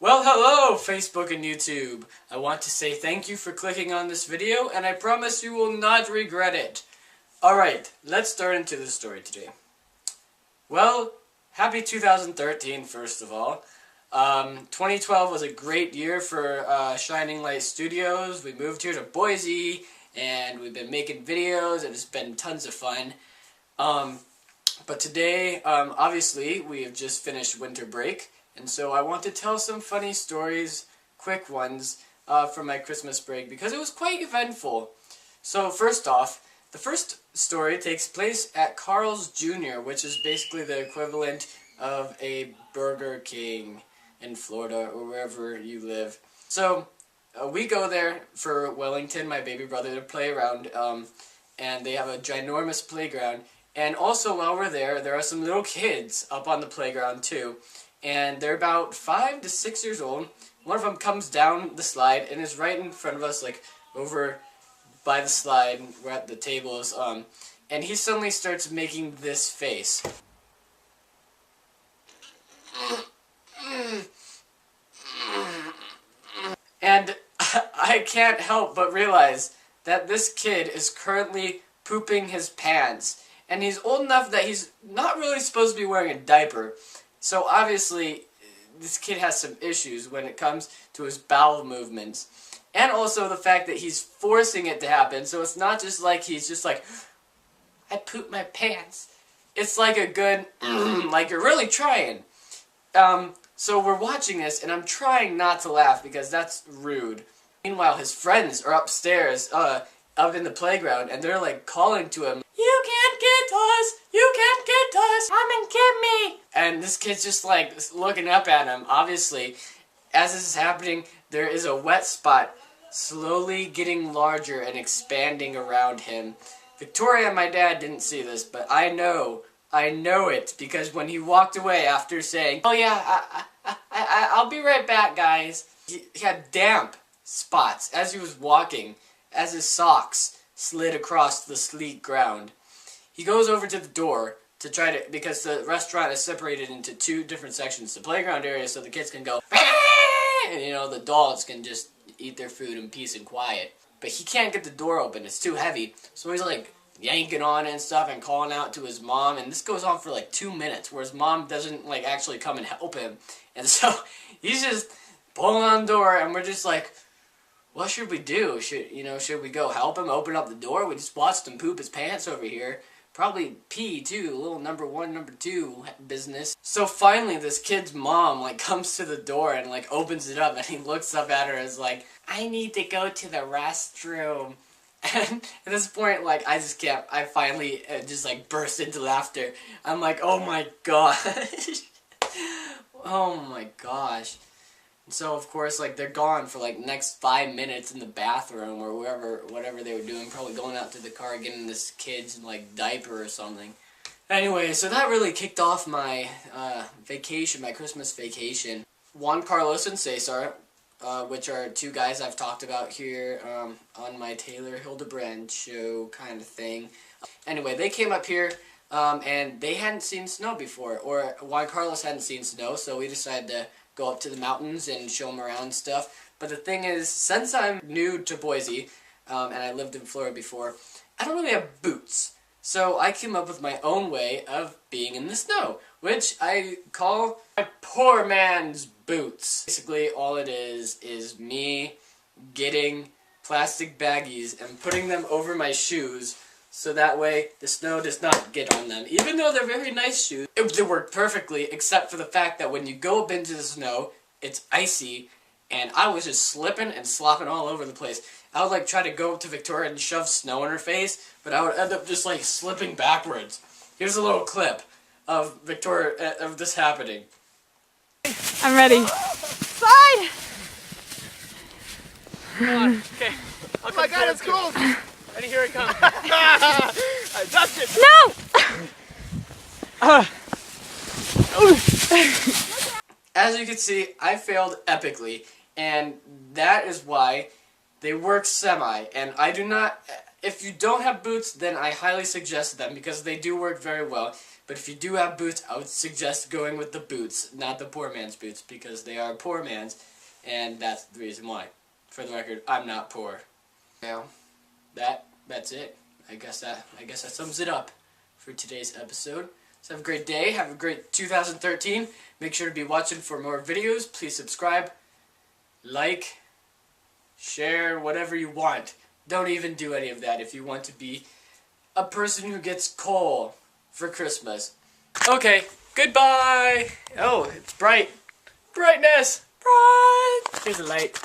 Well, hello, Facebook and YouTube. I want to say thank you for clicking on this video, and I promise you will not regret it. Alright, let's start into the story today. Well, happy 2013, first of all. 2012 was a great year for Shining Light Studios. We moved here to Boise, and we've been making videos, and it's been tons of fun. But today, obviously, we have just finished winter break, and so I want to tell some funny stories, quick ones, from my Christmas break, because it was quite eventful. So first off, the first story takes place at Carl's Jr., which is basically the equivalent of a Burger King in Florida, or wherever you live. So, we go there for Wellington, my baby brother, to play around, and they have a ginormous playground. And also, while we're there, there are some little kids up on the playground, too. And they're about 5 to 6 years old. One of them comes down the slide and is right in front of us, like, over by the slide, we're at the tables, and he suddenly starts making this face. And I can't help but realize that this kid is currently pooping his pants. And he's old enough that he's not really supposed to be wearing a diaper. So obviously, this kid has some issues when it comes to his bowel movements. And also the fact that he's forcing it to happen. So it's not just like he's just like, I pooped my pants. It's like a good, like you're really trying. So we're watching this, and I'm trying not to laugh because that's rude. Meanwhile, his friends are upstairs, out in the playground, and they're like calling to him, "You can't get us! You can't get us! Come and get me!" And this kid's just like looking up at him. Obviously, as this is happening, there is a wet spot slowly getting larger and expanding around him. Victoria and my dad didn't see this, but I know it, because when he walked away after saying, "Oh yeah, I'll be right back, guys," he had damp spots as he was walking, as his socks slid across the sleek ground. He goes over to the door to try to, because the restaurant is separated into two different sections, the playground area so the kids can go, and you know, the adults can just eat their food in peace and quiet. But he can't get the door open, it's too heavy, so he's like yanking on it and stuff and calling out to his mom, and this goes on for like 2 minutes where his mom doesn't like actually come and help him. And so he's just pulling on the door, and we're just like, what should we do? Should we go help him open up the door? We just watched him poop his pants over here. Probably pee too, a little number 1, number 2 business. So finally this kid's mom like comes to the door and like opens it up, and he looks up at her and is like, "I need to go to the restroom." And at this point, like, I just can't, I finally just like burst into laughter. I'm like, oh my gosh. Oh my gosh. So of course, like, they're gone for like next 5 minutes in the bathroom or whatever they were doing, probably going out to the car getting this kid's like diaper or something. Anyway, so that really kicked off my vacation, my Christmas vacation. Juan Carlos and Cesar, which are two guys I've talked about here on my Taylor Hildebrand show kind of thing. Anyway, they came up here and they hadn't seen snow before, or Juan Carlos hadn't seen snow, so we decided to go up to the mountains and show them around stuff. But the thing is, since I'm new to Boise, and I lived in Florida before, I don't really have boots. So I came up with my own way of being in the snow, which I call my poor man's boots. Basically, all it is me getting plastic baggies and putting them over my shoes, so that way the snow does not get on them. Even though they're very nice shoes, they work perfectly, except for the fact that when you go up into the snow, it's icy, and I was just slipping and slopping all over the place. I would like try to go up to Victoria and shove snow in her face, but I would end up just like slipping backwards. Here's a little clip of Victoria, of this happening. I'm ready. Slide! Come on, okay. Oh my god, it's cool! Ready, here it comes. I touched it! No! As you can see, I failed epically, and that is why they work semi, and I do not, if you don't have boots, then I highly suggest them, because they do work very well. But if you do have boots, I would suggest going with the boots, not the poor man's boots, because they are poor man's, and that's the reason why. For the record, I'm not poor. Now, that's it. I guess that sums it up for today's episode. So have a great day. Have a great 2013. Make sure to be watching for more videos. Please subscribe, like, share, whatever you want. Don't even do any of that if you want to be a person who gets coal for Christmas. Okay, goodbye. Oh, it's bright. Brightness. Bright. Here's a light.